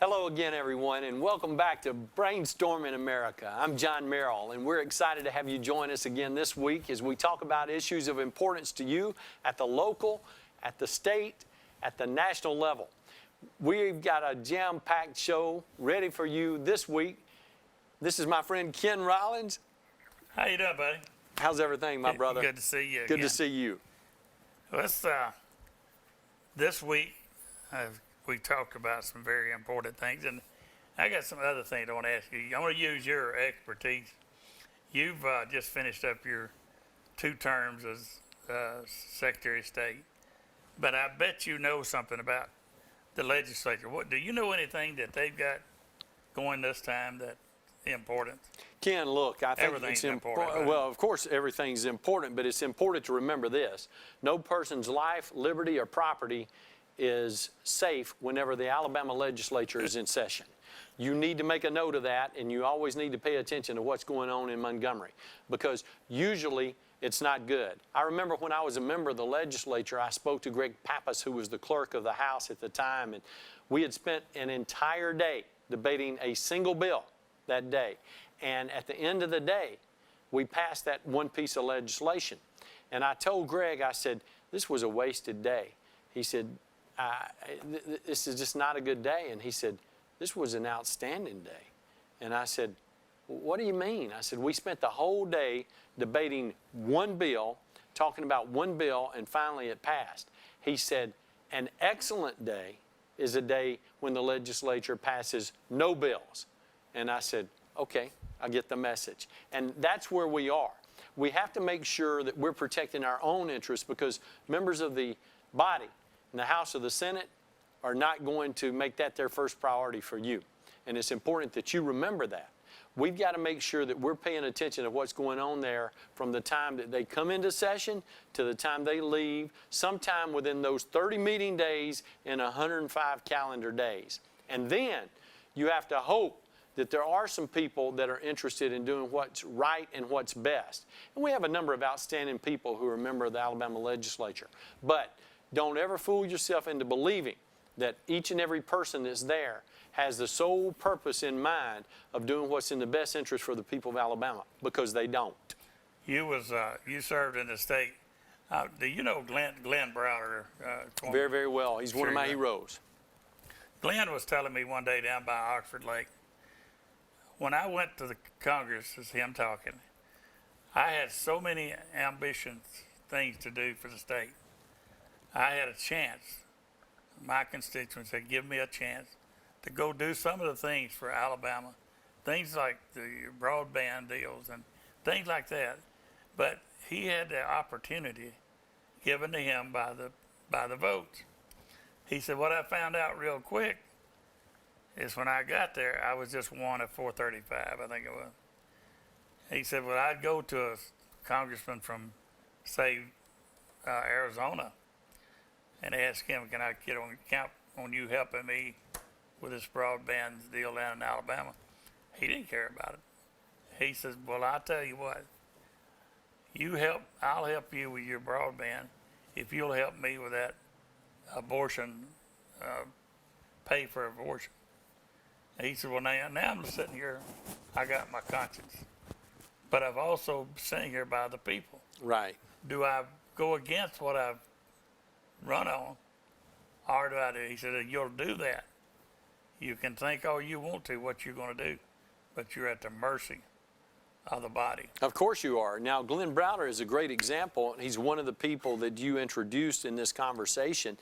Hello again, everyone, and welcome back to Brainstorming America. I'm John Merrill, and we're excited to have you join us again this week as we talk about issues of importance to you at the local, at the state, at the national level. We've got a jam-packed show ready for you this week. This is my friend Ken Rollins. How you doing, buddy? How's everything, my brother? Good to see you again. Good to see you. Let's, this week, we talked about some very important things, and I got some other things I want to ask you. I want to use your expertise. You've just finished up your 2 terms as Secretary of State, but I bet you know something about the legislature. What do you know anything that they've got going this time that's important? Ken, look, I think Everything's it's important. important. Well, of course, everything's important, but it's important to remember this. No person's life, liberty, or property is safe whenever the Alabama legislature is in session. You need to make a note of that, and you always need to pay attention to what's going on in Montgomery, because usually it's not good. I remember when I was a member of the legislature, I spoke to Greg Pappas, who was the clerk of the House at the time, and we had spent an entire day debating a single bill that day. And at the end of the day, we passed that one piece of legislation. And I told Greg, I said, this was a wasted day. He said, this is just not a good day. And he said, this was an outstanding day. And I said, what do you mean? I said, we spent the whole day debating one bill, talking about one bill, and finally it passed. He said, an excellent day is a day when the legislature passes no bills. And I said, okay, I get the message. And that's where we are. We have to make sure that we're protecting our own interests, because members of the body in the House or the Senate are not going to make that their first priority for you. And it's important that you remember that. We've got to make sure that we're paying attention to what's going on there from the time that they come into session to the time they leave, sometime within those 30 meeting days and 105 calendar days. And then you have to hope that there are some people that are interested in doing what's right and what's best. And we have a number of outstanding people who are a member of the Alabama legislature. But don't ever fool yourself into believing that each and every person that's there has the sole purpose in mind of doing what's in the best interest for the people of Alabama, because they don't. You served in the state. Do you know Glenn Browder? Very, very well. He's one of my heroes. Glenn was telling me one day down by Oxford Lake, when I went to the Congress, as him talking, I had so many ambitions, things to do for the state. I had a chance. My constituents had given me a chance to go do some of the things for Alabama, things like the broadband deals and things like that. But he had the opportunity given to him by the votes. He said, what I found out real quick is when I got there, I was just one of 435, I think it was. He said, well, I'd go to a congressman from, say, Arizona, and ask him, can I count on you helping me with this broadband deal down in Alabama? He didn't care about it. He says, well, I'll tell you what, I'll help you with your broadband if you'll help me with that abortion, pay for abortion. He said, well, now I'm sitting here, I got my conscience, but I've also sitting here by the people. Right. Do I go against what I've run on, or do I do? He said, you'll do that. You can think all you want to what you're going to do, but you're at the mercy of the body. Of course you are. Now, Glenn Browder is a great example. He's one of the people that you introduced in this conversation.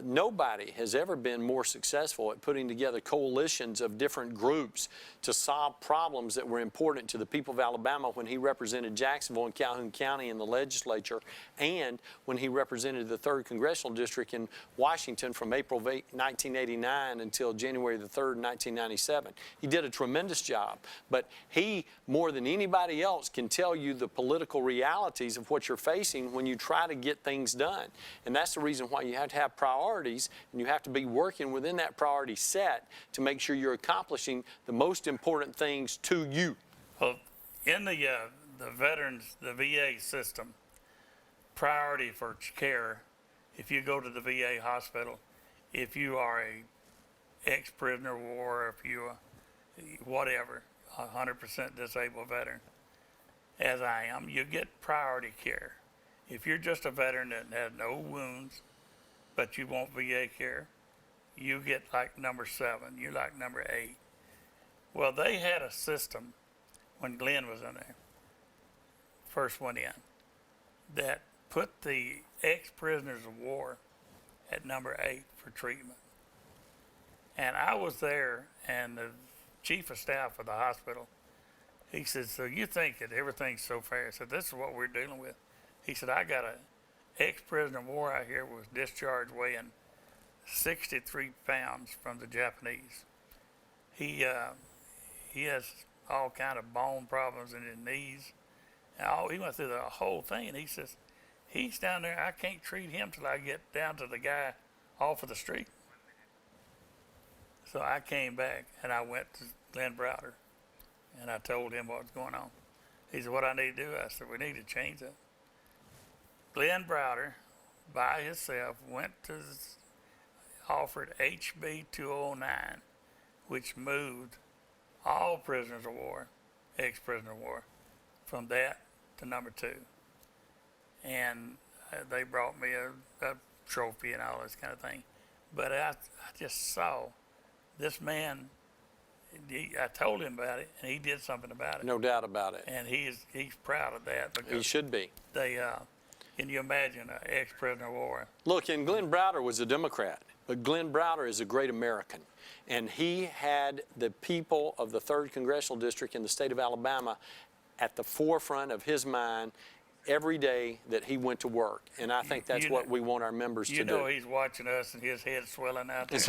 Nobody has ever been more successful at putting together coalitions of different groups to solve problems that were important to the people of Alabama when he represented Jacksonville and Calhoun County in the legislature, and when he represented the 3rd Congressional District in Washington from April 1989 until January the 3rd, 1997. He did a tremendous job, but he, more than anybody else, can tell you the political realities of what you're facing when you try to get things done. And that's the reason why you have to have priorities, and you have to be working within that priority set to make sure you're accomplishing the most important things to you. Well, in the veterans, the VA system, priority for care, if you go to the VA hospital, if you are ex-prisoner of war, if you're whatever, 100% disabled veteran, as I am, you get priority care. If you're just a veteran that has no wounds, but you want VA care, you get like number 7, you're like number 8. Well, they had a system when Glenn was in there, first one in, that put the ex-prisoners of war at number 8 for treatment. And I was there, and the chief of staff of the hospital, he said, so you think that everything's so fair? I said, this is what we're dealing with. He said, I got an ex-prisoner of war out here was discharged weighing 63 pounds from the Japanese. He has all kind of bone problems in his knees. And he went through the whole thing, and he says, he's down there, I can't treat him till I get down to the guy off of the street. So I came back, and I went to Glenn Browder, and I told him what was going on. He said, what I need to do? I said, we need to change that. Glenn Browder, by himself, offered HB 209, which moved all prisoners of war, ex-prisoner of war, from that to number 2. And they brought me a trophy and all this kind of thing. But I just saw this man, I told him about it, and he did something about it. No doubt about it. And he's proud of that. Because he should be. They, can you imagine an ex-prisoner of war? Look, and Glenn Browder was a Democrat, but Glenn Browder is a great American. And he had the people of the 3rd Congressional District in the state of Alabama at the forefront of his mind every day that he went to work. And I think that's what we want our members to do. You know he's watching us, and his head's swelling out there.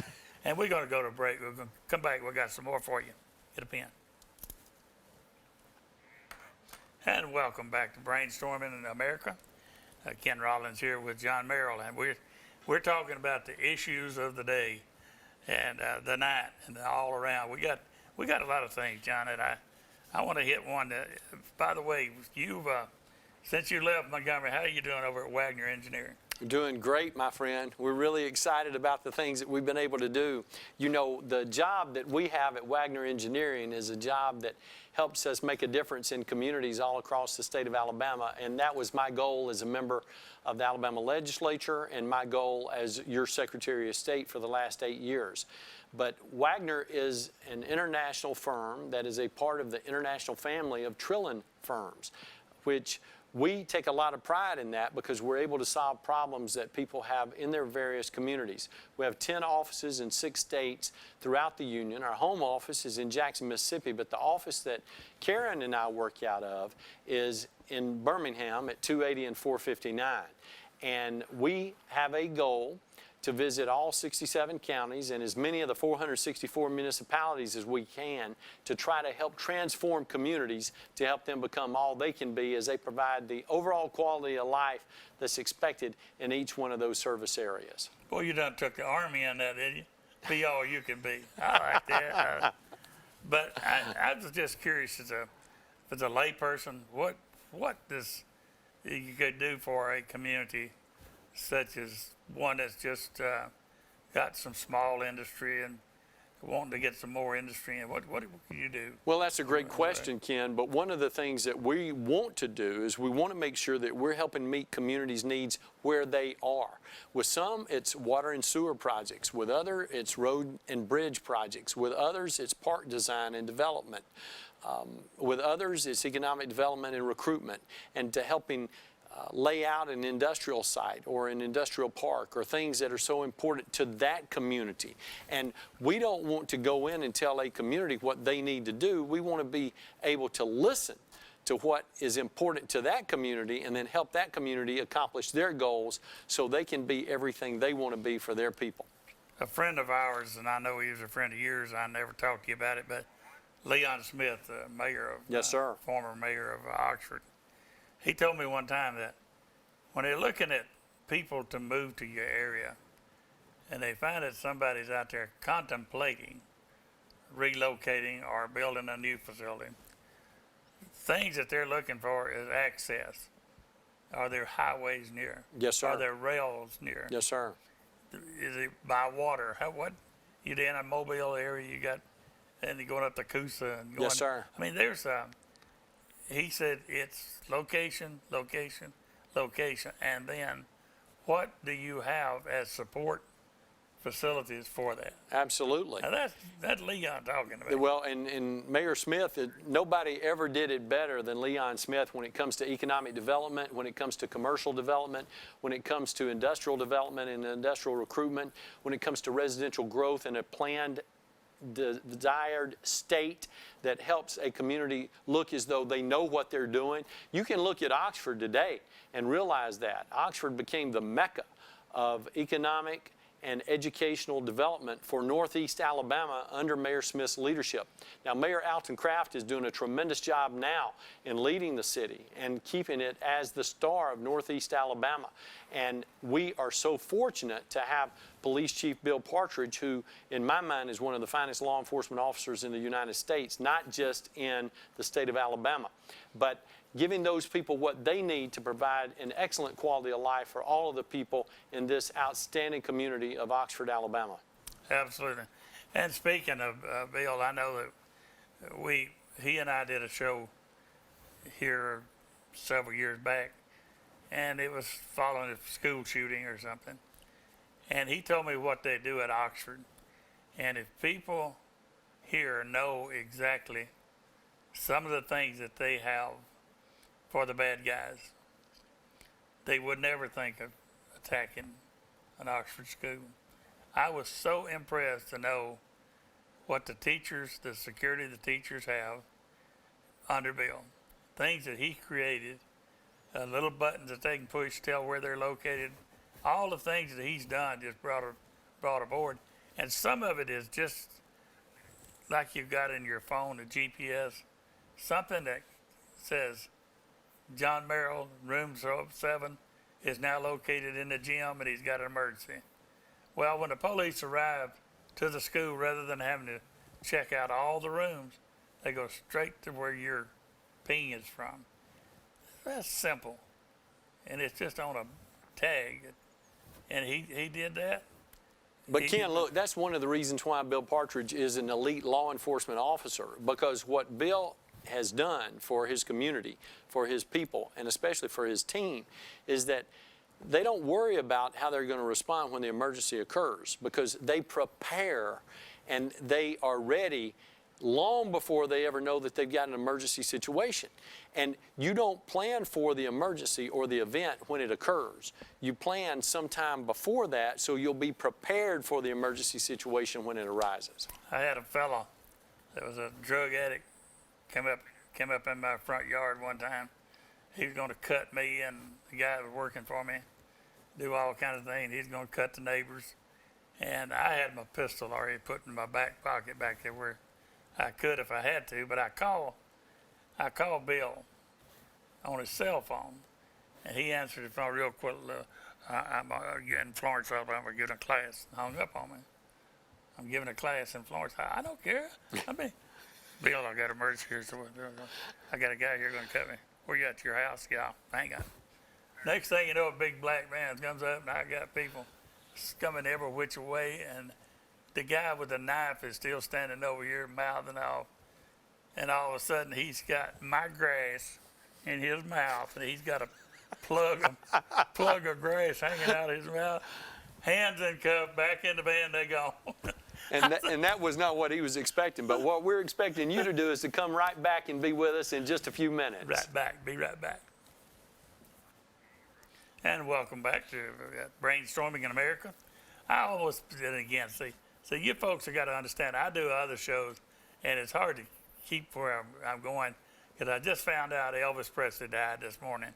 And we're going to go to a break. We're going to come back. We got some more for you. Get a pen. And welcome back to Brainstorming in America. Ken Rollins here with John Merrill, and we're talking about the issues of the day and the night and all around. We got a lot of things, John, and I want to hit one. By the way, you've since you left Montgomery, how are you doing over at Wagner Engineering? Doing great, my friend. We're really excited about the things that we've been able to do. You know, the job that we have at Wagner Engineering is a job that helps us make a difference in communities all across the state of Alabama, and that was my goal as a member of the Alabama legislature and my goal as your Secretary of State for the last 8 years. But Wagner is an international firm that is a part of the international family of Trillion firms, which we take a lot of pride in that because we're able to solve problems that people have in their various communities. We have 10 offices in 6 states throughout the union. Our home office is in Jackson, Mississippi, but the office that Karen and I work out of is in Birmingham at 280 and 459. And we have a goal to visit all 67 counties and as many of the 464 municipalities as we can to try to help transform communities to help them become all they can be as they provide the overall quality of life that's expected in each one of those service areas. Boy, you done took the Army in that, did you? Be all you can be. I like that. But I was just curious, as a layperson, what does you could do for a community such as one that's just got some small industry and wanting to get some more industry in? What can you do? Well, that's a great question, Ken, but one of the things that we want to do is we want to make sure that we're helping meet communities' needs where they are. With some, it's water and sewer projects. With others, it's road and bridge projects. With others, it's park design and development. With others, it's economic development and recruitment, and to helping lay out an industrial site or an industrial park or things that are so important to that community. And we don't want to go in and tell a community what they need to do. We want to be able to listen to what is important to that community and then help that community accomplish their goals so they can be everything they want to be for their people. A friend of ours, and I know he was a friend of yours, I never talked to you about it, but Leon Smith, mayor of, yes, sir. Former mayor of Oxford, he told me one time that when they're looking at people to move to your area and they find that somebody's out there contemplating relocating or building a new facility, things that they're looking for is access. Are there highways near? Yes, sir. Are there rails near? Yes, sir. Is it by water? What you down in Mobile area, you got, and you're going up to Coosa and going. Yes, sir. I mean, there's he said it's location, location, location, and then what do you have as support facilities for that? Absolutely. Now that's Leon talking about. Well, and Mayor Smith, nobody ever did it better than Leon Smith when it comes to economic development, when it comes to commercial development, when it comes to industrial development and industrial recruitment, when it comes to residential growth and a planned desired state that helps a community look as though they know what they're doing. You can look at Oxford today and realize that. Oxford became the mecca of economic and educational development for Northeast Alabama under Mayor Smith's leadership. Now, Mayor Alton Kraft is doing a tremendous job now in leading the city and keeping it as the star of Northeast Alabama. And we are so fortunate to have Police Chief Bill Partridge, who, in my mind, is one of the finest law enforcement officers in the United States, not just in the state of Alabama, but giving those people what they need to provide an excellent quality of life for all of the people in this outstanding community of Oxford, Alabama. Absolutely. And speaking of Bill, I know that he and I did a show here several years back, and it was following a school shooting or something. And he told me what they do at Oxford. And if people here know exactly some of the things that they have for the bad guys, they would never think of attacking an Oxford school. I was so impressed to know what the teachers, the security the teachers have under Bill. Things that he created, little buttons that they can push, tell where they're located. All the things that he's done just brought aboard. And some of it is just like you've got in your phone, a GPS, something that says, John Merrill, room 7, is now located in the gym and he's got an emergency. Well, when the police arrive to the school, rather than having to check out all the rooms, they go straight to where your ping is from. That's simple. And it's just on a tag. And he did that. But Ken, look, that's one of the reasons why Bill Partridge is an elite law enforcement officer, because what Bill has done for his community, for his people, and especially for his team, is that they don't worry about how they're going to respond when the emergency occurs, because they prepare and they are ready long before they ever know that they've got an emergency situation. And you don't plan for the emergency or the event when it occurs. You plan sometime before that, so you'll be prepared for the emergency situation when it arises. I had a fella that was a drug addict came up in my front yard one time. He was going to cut me and the guy that was working for me, do all kinds of things. He's going to cut the neighbors. And I had my pistol already put in my back pocket back there where I could if I had to. But I called Bill on his cell phone, and he answered the phone real quick. I'm in Florence, Alabama, giving a class. Hung up on me. I'm giving a class in Florence. I don't care. I mean, Bill, I got an emergency here. So I got a guy here going to cut me. Where you at, your house? Yeah, hang on. Next thing you know, a big black man comes up, and I got people coming every which way, and the guy with the knife is still standing over here, mouthing off. And all of a sudden, he's got my grass in his mouth, and he's got a plug of grass hanging out of his mouth. Hands in cuff, back in the van, they go. And that was not what he was expecting. But what we're expecting you to do is to come right back and be with us in just a few minutes. Right back. Be right back. And welcome back to Brainstorming in America. I almost did it again. See, you folks have got to understand, I do other shows, and it's hard to keep where I'm going, because I just found out Elvis Presley died this morning.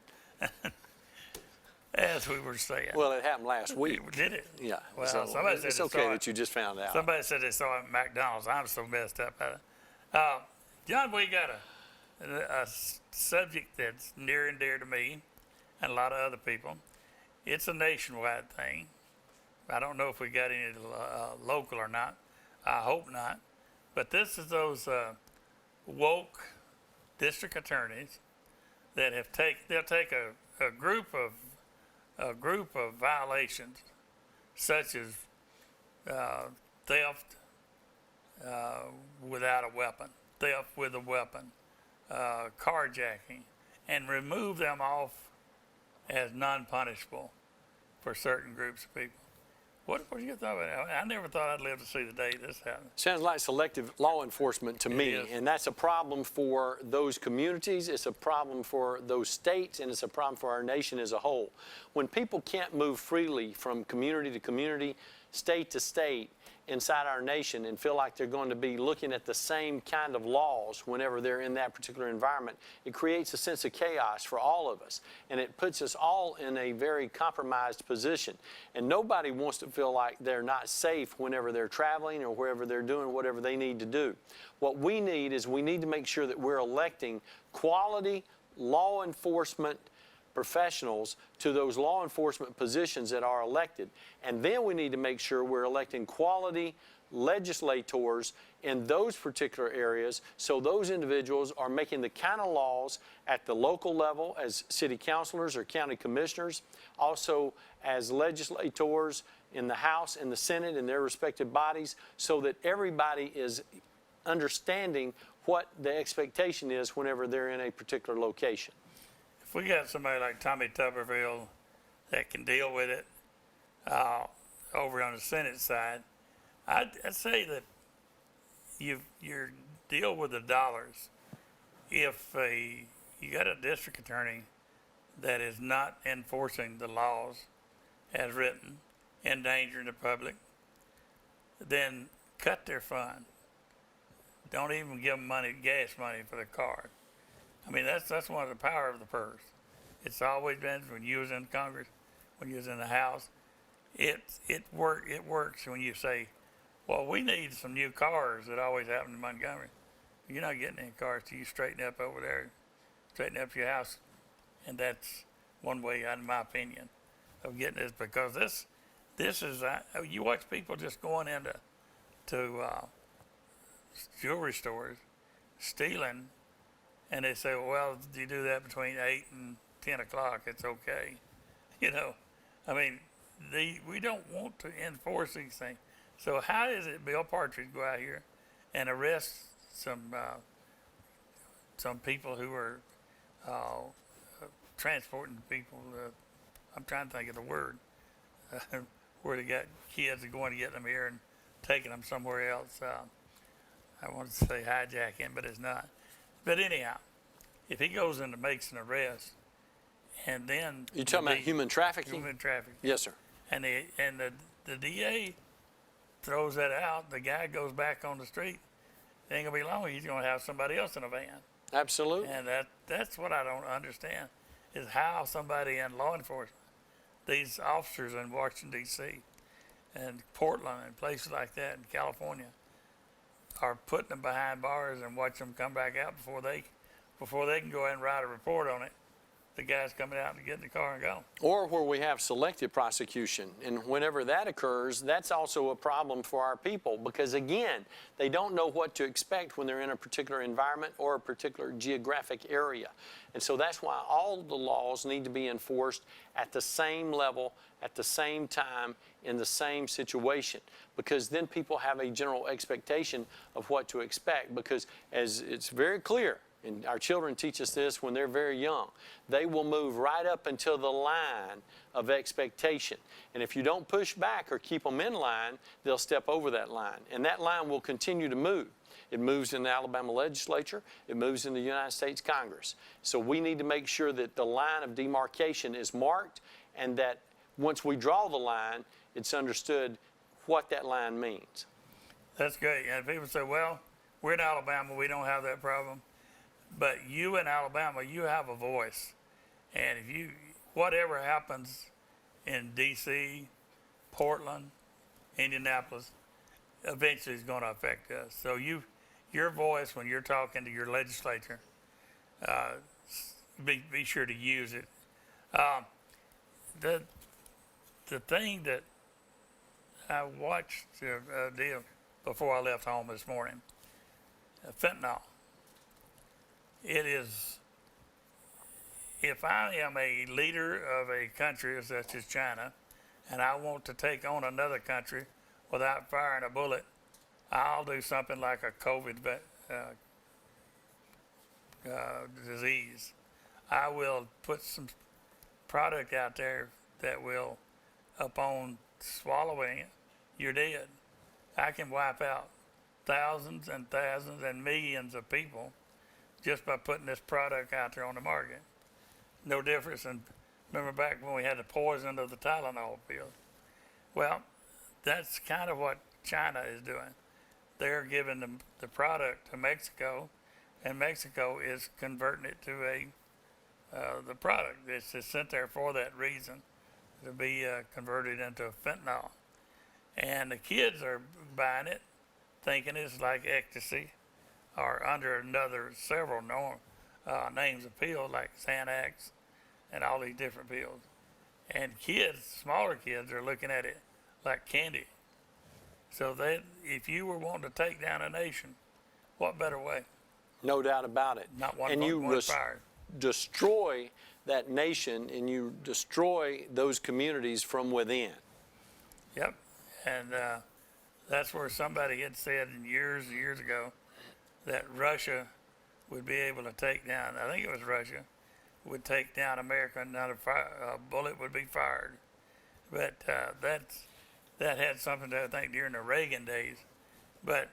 As we were saying. Well, it happened last week. Did it? Yeah. Well, so somebody said it's okay that you just found out. Somebody said they saw it at McDonald's. I'm so messed up at it. John, we got a subject that's near and dear to me and a lot of other people. It's a nationwide thing. I don't know if we got any local or not. I hope not. But this is those woke district attorneys that they'll take a group of violations, such as theft without a weapon, theft with a weapon, carjacking, and remove them off as non-punishable for certain groups of people. What do you thought about that? I never thought I'd live to see the day this happened. Sounds like selective law enforcement to me, is. and that's a problem for those communities, it's a problem for those states, and it's a problem for our nation as a whole. When people can't move freely from community to community, state to state, inside our nation and feel like they're going to be looking at the same kind of laws whenever they're in that particular environment, it creates a sense of chaos for all of us. And it puts us all in a very compromised position. And nobody wants to feel like they're not safe whenever they're traveling or wherever they're doing whatever they need to do. What we need is we need to make sure that we're electing quality law enforcement professionals to those law enforcement positions that are elected. And then we need to make sure we're electing quality legislators in those particular areas so those individuals are making the kind of laws at the local level as city councilors or county commissioners, also as legislators in the House and the Senate and their respective bodies, so that everybody is understanding what the expectation is whenever they're in a particular location. If we got somebody like Tommy Tuberville that can deal with it over on the Senate side, I'd say that you deal with the dollars. If you got a district attorney that is not enforcing the laws as written, endangering the public, then cut their fund. Don't even give them money, gas money for the car. I mean, that's one of the power of the purse. It's always been when you was in Congress, when you was in the House. It works when you say, well, we need some new cars. That always happened in Montgomery. You're not getting any cars till you straighten up over there, straighten up your house. And that's one way, in my opinion, of getting this, because this is, you watch people just going into jewelry stores, stealing, and they say, well, you do that between 8 and 10 o'clock, it's okay. You know, I mean, we don't want to enforce these things. So how is it Bill Partridge go out here and arrest some people who are transporting people, I'm trying to think of the word, where they got kids are going to get them here and taking them somewhere else. I wanted to say hijacking, but it's not. But anyhow, if he goes in and makes an arrest, and then You're talking about human trafficking? Human trafficking. Yes, sir. And the DA throws that out. The guy goes back on the street. It ain't gonna be long. He's gonna have somebody else in a van. Absolutely. And that's what I don't understand, is how somebody in law enforcement, these officers in Washington D.C. and Portland and places like that in California, are putting them behind bars and watch them come back out before they can go ahead and write a report on it. The guy's coming out and get in the car and go. Or where we have selective prosecution. And whenever that occurs, that's also a problem for our people because, again, they don't know what to expect when they're in a particular environment or a particular geographic area. And so that's why all the laws need to be enforced at the same level, at the same time, in the same situation. Because then people have a general expectation of what to expect. Because as it's very clear, and our children teach us this when they're very young, they will move right up until the line of expectation. And if you don't push back or keep them in line, they'll step over that line. And that line will continue to move. It moves in the Alabama legislature. It moves in the United States Congress. So we need to make sure that the line of demarcation is marked and that once we draw the line, it's understood what that line means. That's great. And people say, well, we're in Alabama, we don't have that problem. But you in Alabama, you have a voice. And if whatever happens in D.C., Portland, Indianapolis, eventually is going to affect us. So your voice when you're talking to your legislature, be sure to use it. The thing that I watched deal before I left home this morning, fentanyl. It is, if I am a leader of a country such as China, and I want to take on another country without firing a bullet, I'll do something like a COVID disease. I will put some product out there that will, upon swallowing it, you're dead. I can wipe out thousands and thousands and millions of people just by putting this product out there on the market. No difference than, remember back when we had the poison of the Tylenol pill? Well, that's kind of what China is doing. They're giving the product to Mexico, and Mexico is converting it to the product. It's just sent there for that reason, to be converted into fentanyl. And the kids are buying it, thinking it's like ecstasy, or under several names of pills like Xanax and all these different pills. And kids, smaller kids, are looking at it like candy. So that if you were wanting to take down a nation, what better way? No doubt about it. Not one and you fired. destroy that nation, and you destroy those communities from within. Yep. And that's where somebody had said years and years ago that Russia would be able to take down, I think it was Russia, would take down America and not a bullet would be fired. But that had something to, I think, during the Reagan days. But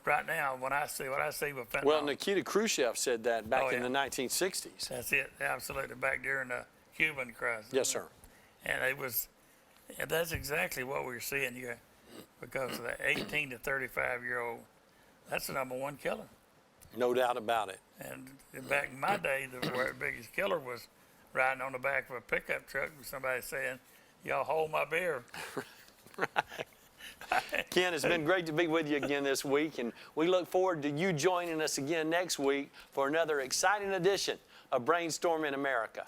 right now, when I see what I see with fentanyl. Well, Nikita Khrushchev said that back in the 1960s. That's it, absolutely, back during the Cuban crisis. Yes, sir. And that's exactly what we're seeing here, because of the 18 to 35-year-old, that's the number one killer. No doubt about it. And back in my day, the biggest killer was riding on the back of a pickup truck with somebody saying, "Y'all hold my beer." Ken, it's been great to be with you again this week, and we look forward to you joining us again next week for another exciting edition of Brainstorming America.